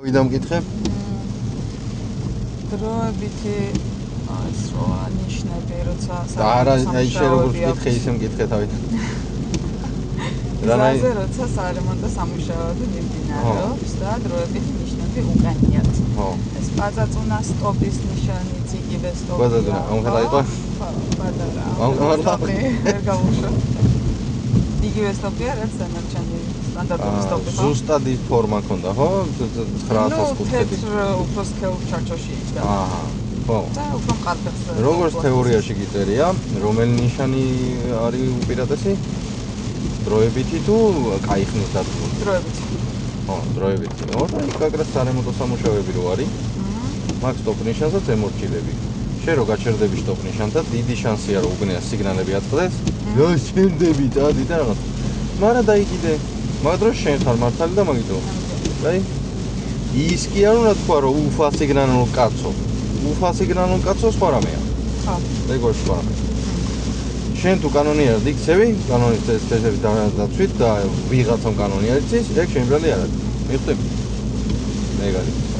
ვიდამ მკითხე? დროებითი ეს რა ნიშნები როცა არა, აი შე როგორ მკითხე ისე მკითხე თავით. გზაზე როცა სარემონტო სამუშაოები მიმდინარეობს და დროებითი ნიშნები უკანიათ. ხო. ეს პაწაწუნა სტოპის ნიშანი, იგივე სტოპი. პაწაწუნა, ამხელა იყო? პატარა. ამხელა ვერ გავუშვა. იგივე სტოპია, რაც დანარჩენი სტანდარტული სტოპი ხო? ზუსტად ის ფორმა ქონდა, ხო? 900 კუთხედი. თეთრ უფრო სქელ ჩარჩოში იდგა. აჰა. ხო. და უფრო მყარდებს. როგორც თეორიაში გიწერია, რომელი ნიშანი არის უპირატესი? დროებითი თუ კაიხნის დადგმული? დროებითი. ხო, დროებითი. ო, და იქ აგრეთ სარემონტო სამუშაოები რო არის. მაგ სტოპ ნიშანსაც ემორჩილები. შენ რო გაჩერდები სტოპ ნიშანთან, დიდი შანსია რომ უგნია სიგნალები აწყდეს. და შენდები დადი და რაღაც. მაგრამ დაიგიდე. მაგ დროს შენ ხარ მართალი და მაგითო. აი. ის კი არ უნდა თქვა რომ უფა სიგნალო კაცო. უფა სიგნალო კაცო სხვა რამეა. ხო. ეგ სხვა რამეა. შენ თუ კანონიერად იქცევი, კანონის წესები დაცვით და ვიღაცამ კანონიერად იცის, ეგ შემიძლია არ არის. მიხვდები? ეგ არის.